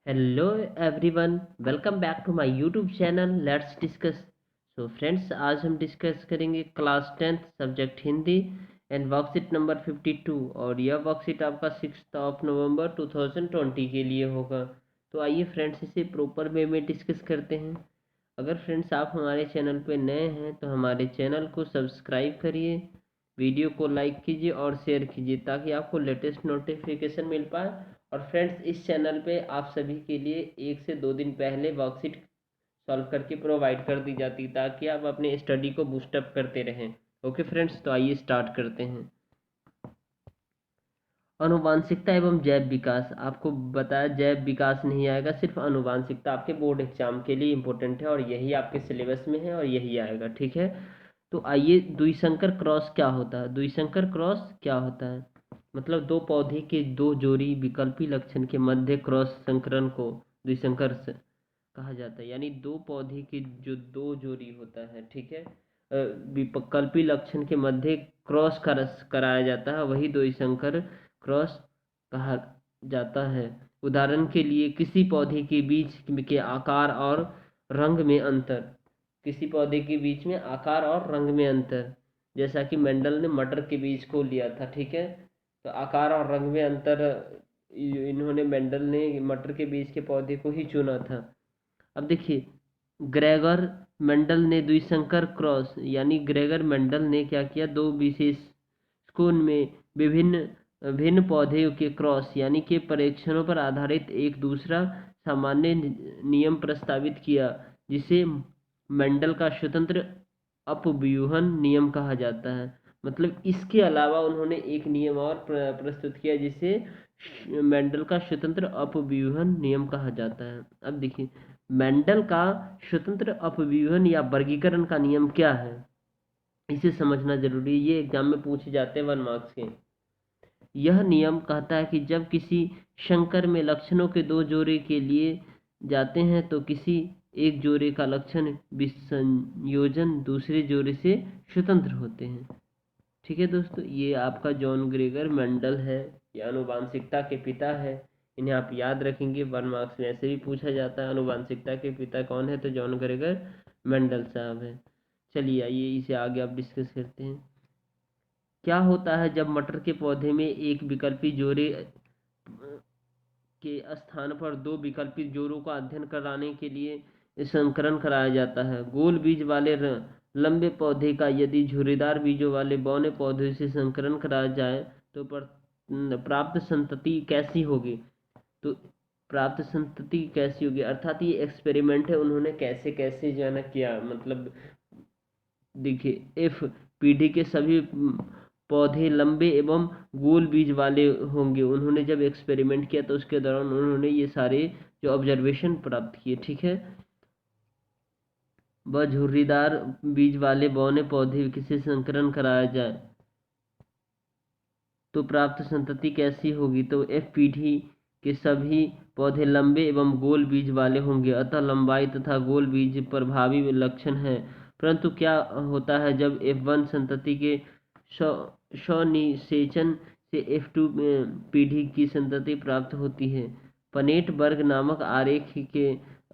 Hello everyone, welcome back to my YouTube channel let's discuss. So friends, आज हम discuss करेंगे class 10th subject Hindi and worksheet number 52। और यह worksheet आपका 6 नवंबर 2020 के लिए होगा। तो आइए फ्रेंड्स, इसे प्रॉपर वे में डिस्कस करते हैं। अगर फ्रेंड्स आप हमारे चैनल पे नए हैं तो हमारे चैनल को सब्सक्राइब करिए, वीडियो को लाइक कीजिए और शेयर कीजिए ताकि आपको लेटेस्ट नोटिफिकेशन मिल पाए। और फ्रेंड्स, इस चैनल पे आप सभी के लिए 1 से 2 दिन पहले वर्कशीट सॉल्व करके प्रोवाइड कर दी जाती है ताकि आप अपने स्टडी को बूस्टअप करते रहें। ओके फ्रेंड्स, तो आइए स्टार्ट करते हैं। आनुवांशिकता एवं जैव विकास, आपको बताया जैव विकास नहीं आएगा, सिर्फ आनुवांशिकता आपके बोर्ड एग्जाम के लिए इम्पोर्टेंट है और यही आपके सिलेबस में है और यही आएगा। ठीक है, तो आइए, द्विसंकर क्रॉस क्या होता है। द्विसंकर क्रॉस क्या होता है मतलब दो पौधे के दो जोड़ी विकल्पी लक्षण के मध्य क्रॉस संकरण को द्विसंकर कहा जाता है। यानी दो पौधे की जो दो जोड़ी होता है, ठीक है, विकल्पी लक्षण के मध्य क्रॉस कराया जाता है, वही द्विसंकर क्रॉस कहा जाता है। उदाहरण के लिए किसी पौधे के बीच के आकार और रंग में अंतर, किसी पौधे के बीच में आकार और रंग में अंतर, जैसा कि मेंडल ने मटर के बीज को लिया था। ठीक है, तो आकार और रंग में अंतर, इन्होंने मेंडल ने मटर के बीज के पौधे को ही चुना था। अब देखिए, ग्रेगर मेंडल ने द्विसंकर क्रॉस, यानी ग्रेगर मेंडल ने क्या किया, दो विशेष स्कूल में विभिन्न भिन्न पौधे के क्रॉस यानी कि परीक्षणों पर आधारित एक दूसरा सामान्य नियम प्रस्तावित किया, जिसे मेंडल का स्वतंत्र अपव्यूहन नियम कहा जाता है। मतलब इसके अलावा उन्होंने एक नियम और प्रस्तुत किया जिसे मेंडल का स्वतंत्र अपव्यूहन नियम कहा जाता है। अब देखिए, मेंडल का स्वतंत्र अपव्यूहन या वर्गीकरण का नियम क्या है, इसे समझना जरूरी है। ये एग्जाम में पूछे जाते हैं 1 मार्क्स के। यह नियम कहता है कि जब किसी संकर में लक्षणों के दो जोड़े के लिए जाते हैं तो किसी एक जोड़े का लक्षण विसंयोजन दूसरे जोड़े से स्वतंत्र होते हैं। ठीक है दोस्तों, ये आपका जॉन ग्रेगर मेंडल है, ये आनुवांशिकता के पिता है। इन्हें आप याद रखेंगे, 1 मार्क्स में ऐसे भी पूछा जाता है आनुवांशिकता के पिता कौन है, तो जॉन ग्रेगर मेंडल साहब है। चलिए आइए इसे आगे आप डिस्कस करते हैं। क्या होता है जब मटर के पौधे में एक विकल्पी जोड़े के स्थान पर दो विकल्पी जोड़ों का अध्ययन कराने के लिए संकरण कराया जाता है। गोल बीज वाले लंबे पौधे का यदि झुर्रीदार बीजों वाले बौने पौधे से संकरण कराया जाए तो प्राप्त संतति कैसी होगी। तो प्राप्त संतति कैसी होगी अर्थात ये एक्सपेरिमेंट है, उन्होंने कैसे कैसे जो है ना किया। मतलब देखिए, एफ पीढ़ी के सभी पौधे लंबे एवं गोल बीज वाले होंगे। उन्होंने जब एक्सपेरिमेंट किया तो उसके दौरान उन्होंने ये सारे जो ऑब्जर्वेशन प्राप्त किए। ठीक है, वह झुर्रीदार बीज वाले बौने पौधे किसे संकरण कराया जाए तो प्राप्त संतति कैसी होगी। तो एफ पीढ़ी के सभी पौधे लंबे एवं गोल बीज वाले होंगे, अतः लंबाई तथा गोल बीज प्रभावी लक्षण है। परंतु क्या होता है जब F1 संतति के स्वनिषेचन से F2 पीढ़ी की संतति प्राप्त होती है। पनेट वर्ग नामक आरेख के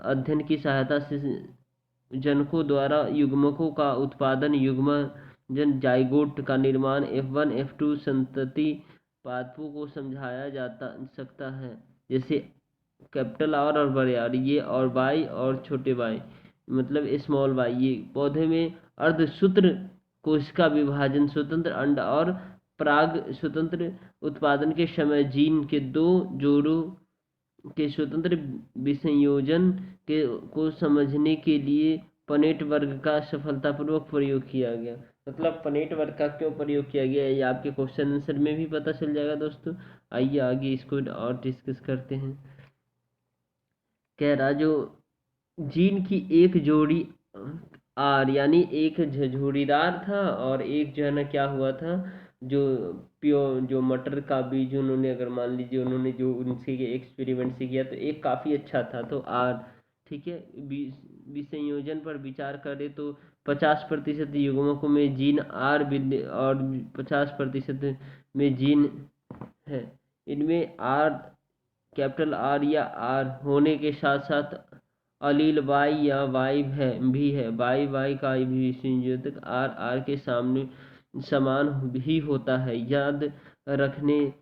अध्ययन की सहायता से जनकों द्वारा युग्मकों का उत्पादन, युग्मजन जाइगोट का निर्माण, F1 F2 संतति पादपों को समझाया जाता सकता है, जैसे कैपिटल आर और बड़े आर, ये और वाई और छोटे वाई, मतलब स्मॉल वाई। ये पौधे में अर्धसूत्र कोशिका विभाजन, स्वतंत्र अंड और पराग स्वतंत्र उत्पादन के समय जीन के दो जोड़ों के स्वतंत्र विसंयोजन के को समझने के लिए पनेट वर्ग का सफलतापूर्वक प्रयोग किया गया। मतलब पनेट वर्ग का क्यों प्रयोग किया गया ये आपके क्वेश्चन आंसर में भी पता चल जाएगा दोस्तों। आइए आगे इसको और डिस्कस करते हैं। कह रहा जो जीन की एक जोड़ी आर यानी एक झुर्रीदार था और एक जो है ना क्या हुआ था, जो प्योर जो मटर का बीज उन्होंने, अगर मान लीजिए उन्होंने जो उनसे एक्सपेरिमेंट से किया तो एक काफ़ी अच्छा था, तो आर। ठीक है, विसंयोजन पर विचार करें तो 50% युग्मकों में जीन आर और 50% में जीन है। इनमें आर कैपिटल आर या आर होने के साथ साथ अलील वाई या वाई है भी है, वाई वाई का भी संयोजक आर आर के सामने समान भी होता है। याद रखने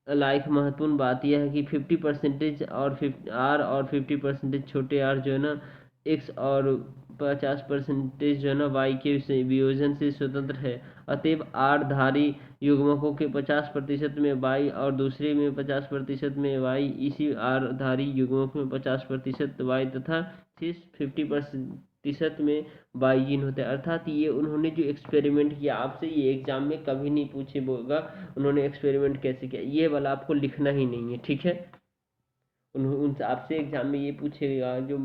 लायक महत्वपूर्ण बात यह है कि 50% और आर और 50% छोटे आर जो है ना एक्स और 50% जो है ना वाई के वियोजन से स्वतंत्र है। अतएव आर धारी युग्मकों के 50% में वाई और दूसरे में 50% में वाई, इसी आर धारी युग्मक में 50% वाई तथा शेष 50% में वाई जीन होता है। अर्थात ये उन्होंने जो एक्सपेरिमेंट किया, आपसे ये एग्जाम में कभी नहीं पूछे होगा उन्होंने एक्सपेरिमेंट कैसे किया, ये वाला आपको लिखना ही नहीं है, ठीक है। उनसे आपसे एग्जाम में ये पूछेगा जो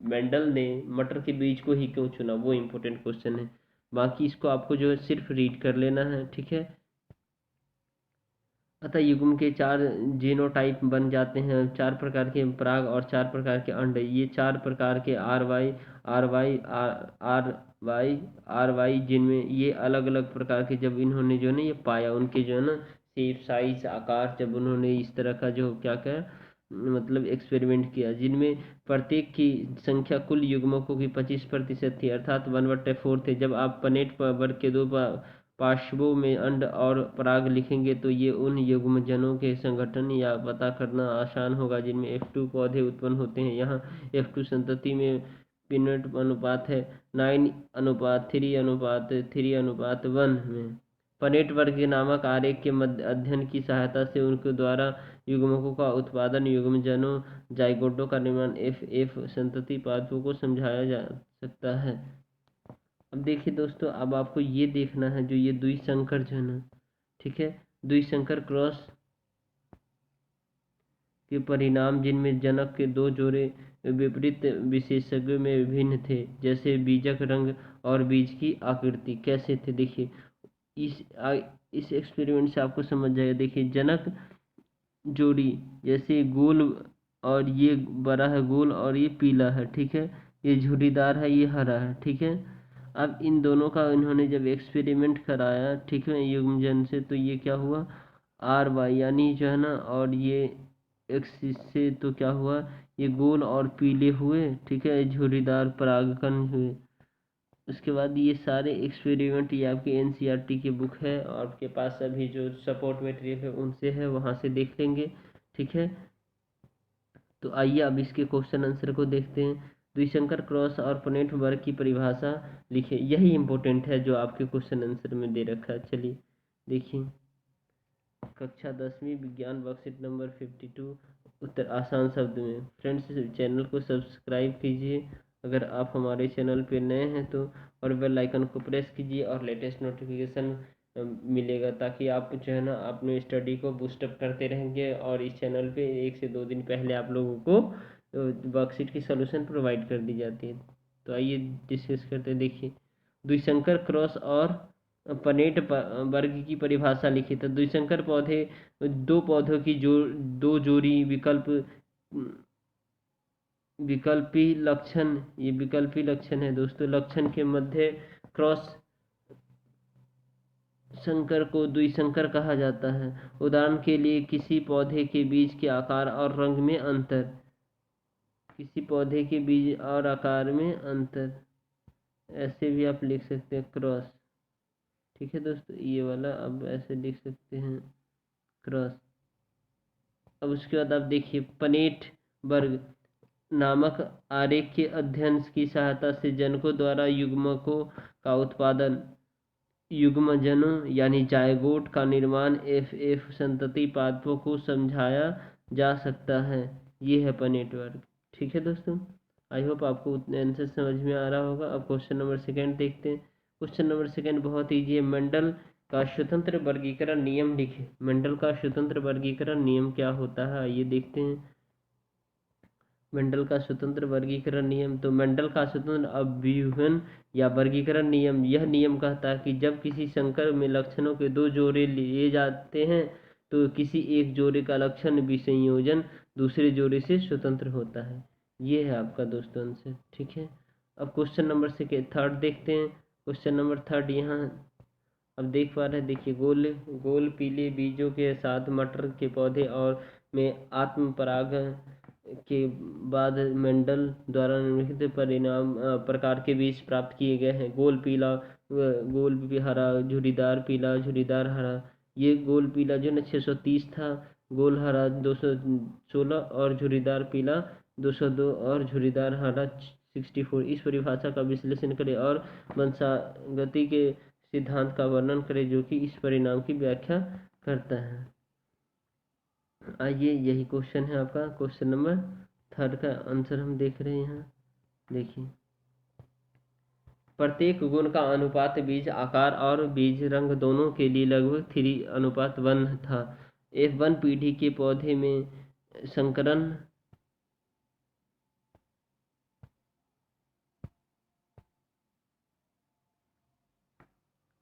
मेंडल ने मटर के बीज को ही क्यों चुना, वो इम्पोर्टेंट क्वेश्चन है। बाकी इसको आपको जो है सिर्फ रीड कर लेना है, ठीक है। अतः युग्म के 4 जीनोटाइप बन जाते हैं, 4 प्रकार के पराग और 4 प्रकार के अंड। ये 4 प्रकार के R Y R Y R Y R Y जिनमें ये अलग अलग प्रकार के जब इन्होंने जो है ना ये पाया, उनके जो है ना शेप साइज आकार, जब उन्होंने इस तरह का जो क्या क्या मतलब एक्सपेरिमेंट किया, जिनमें प्रत्येक की संख्या कुल युग्मकों की 25% थी, अर्थात 1/4 थे। जब आप पनेट वर्ग के दो पार्श्वों में अंड और पराग लिखेंगे तो ये उन युग्मजनों के संगठन या पता करना आसान होगा जिनमें F2 पौधे उत्पन्न होते हैं। यहाँ F2 संतति में पिनट अनुपात है 9:3:3:1 में। पनेट वर्ग नामक आरेख के मध्य अध्ययन की सहायता से उनके द्वारा युग्मकों का उत्पादन, युग्मजनों जाइगोटों का निर्माण, F संतति पादपों को समझाया जा सकता है। अब देखिए दोस्तों, अब आपको ये देखना है जो ये द्विसंकर जो है ना, ठीक है, द्विसंकर क्रॉस के परिणाम जिनमें जनक के 2 जोड़े विपरीत विशेषज्ञों में भिन्न थे, जैसे बीजक रंग और बीज की आकृति कैसे थे। देखिए इस एक्सपेरिमेंट से आपको समझ जाएगा। देखिए जनक जोड़ी जैसे गोल, और ये बड़ा है गोल और ये पीला है, ठीक है, ये झुर्रीदार है, ये हरा है, ठीक है। अब इन दोनों का इन्होंने जब एक्सपेरिमेंट कराया, ठीक है, युग्मजन से, तो ये क्या हुआ आर वाई यानी जो है ना, और ये एक्स से तो क्या हुआ, ये गोल और पीले हुए, ठीक है, झुर्रीदार परागकण हुए। उसके बाद ये सारे एक्सपेरिमेंट ये आपकी एनसीईआरटी की बुक है और आपके पास अभी जो सपोर्ट मटेरियल है उनसे है, वहाँ से देख लेंगे, ठीक है। तो आइए अब इसके क्वेश्चन आंसर को देखते हैं। द्विसंकर क्रॉस और पनेट वर्ग की परिभाषा लिखे, यही इंपॉर्टेंट है जो आपके क्वेश्चन आंसर में दे रखा है। चलिए देखिए, कक्षा 10वीं विज्ञान वर्कशीट नंबर 52, उत्तर आसान शब्द में। फ्रेंड्स चैनल को सब्सक्राइब कीजिए अगर आप हमारे चैनल पे नए हैं तो, और बेल आइकन को प्रेस कीजिए और लेटेस्ट नोटिफिकेशन मिलेगा, ताकि आप जो है ना अपने स्टडी को बूस्टअप करते रहेंगे। और इस चैनल पे 1 से 2 दिन पहले आप लोगों को वर्कशीट की सॉल्यूशन प्रोवाइड कर दी जाती है। तो आइए डिस्कस करते हैं। देखिए द्विसंकर क्रॉस और पनेट वर्ग की परिभाषा लिखी, तो द्विसंकर पौधे दो पौधों की दो जोड़ी विकल्पी लक्षण, ये विकल्पी लक्षण है दोस्तों, लक्षण के मध्य क्रॉस संकर को द्विसंकर कहा जाता है। उदाहरण के लिए किसी पौधे के बीज के आकार और रंग में अंतर, किसी पौधे के बीज और आकार में अंतर, ऐसे भी आप लिख सकते हैं क्रॉस, ठीक है दोस्तों, ये वाला अब ऐसे लिख सकते हैं क्रॉस। अब उसके बाद आप देखिए पनेट वर्ग नामक आरेख के अध्ययन की सहायता से जनकों द्वारा युग्मकों का उत्पादन, युग्मजनों यानी जायगोट का निर्माण, एफ संतति पादपों को समझाया जा सकता है। ये है पनेट वर्ग, ठीक है दोस्तों। आई होप आपको उतने आंसर समझ में आ रहा होगा। अब क्वेश्चन नंबर 2 देखते हैं। क्वेश्चन नंबर 2 बहुत ईजी है। मंडल का स्वतंत्र वर्गीकरण नियम लिखे। मंडल का स्वतंत्र वर्गीकरण नियम क्या होता है, आइए देखते हैं। मेंडल का स्वतंत्र वर्गीकरण नियम, तो मेंडल का स्वतंत्र अव्यूहन या वर्गीकरण नियम यह नियम कहता है कि जब किसी संकर में लक्षणों के 2 जोड़े लिए जाते हैं तो किसी एक जोड़े का लक्षण विसंयोजन दूसरे जोड़े से स्वतंत्र होता है। ये है आपका दोस्तों आंसर, ठीक है। अब क्वेश्चन नंबर 3 देखते हैं। क्वेश्चन नंबर 3 यहाँ अब देख पा रहे हैं, देखिए गोल गोल पीले बीजों के साथ मटर के पौधे और में आत्मपरागण के बाद मेंडल द्वारा निम्नलिखित परिणाम प्रकार के बीज प्राप्त किए गए हैं। गोल पीला, गोल हरा, झुर्रीदार पीला, झुर्रीदार हरा। ये गोल पीला जो ना 630 था, गोल हरा 216 और झुर्रीदार पीला 202 और झुर्रीदार हरा 64। इस परिभाषा का विश्लेषण करें और वंशागति के सिद्धांत का वर्णन करें जो कि इस परिणाम की व्याख्या करता है। आइए यही क्वेश्चन है आपका, क्वेश्चन नंबर 3 का आंसर हम देख रहे हैं यहाँ। देखिए, प्रत्येक गुण का अनुपात बीज आकार और बीज रंग दोनों के लिए लगभग 3:1 था। F1 पीढ़ी के पौधे में संकरण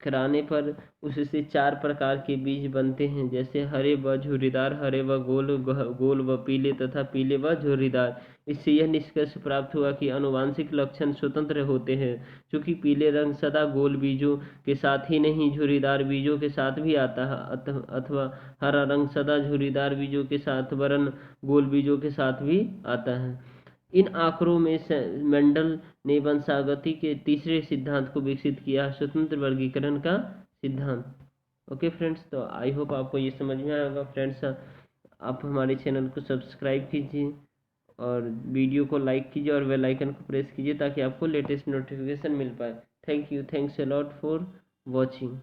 कराने पर उससे 4 प्रकार के बीज बनते हैं, जैसे हरे व झुर्रीदार, हरे व गोल व पीले तथा पीले व झुर्रीदार। इससे यह निष्कर्ष प्राप्त हुआ कि आनुवंशिक लक्षण स्वतंत्र होते हैं, क्योंकि पीले रंग सदा गोल बीजों के साथ ही नहीं झुर्रीदार बीजों के साथ भी आता है, अथवा हरा रंग सदा झुर्रीदार बीजों के साथ वरन गोल बीजों के साथ भी आता है। इन आंकड़ों में मेंडल ने वंशागति के तीसरे सिद्धांत को विकसित किया, स्वतंत्र वर्गीकरण का सिद्धांत। ओके फ्रेंड्स, तो आई होप आपको ये समझ में आया होगा। फ्रेंड्स, आप हमारे चैनल को सब्सक्राइब कीजिए और वीडियो को लाइक कीजिए और बेल आइकन को प्रेस कीजिए ताकि आपको लेटेस्ट नोटिफिकेशन मिल पाए। Thank you, thanks a lot for watching.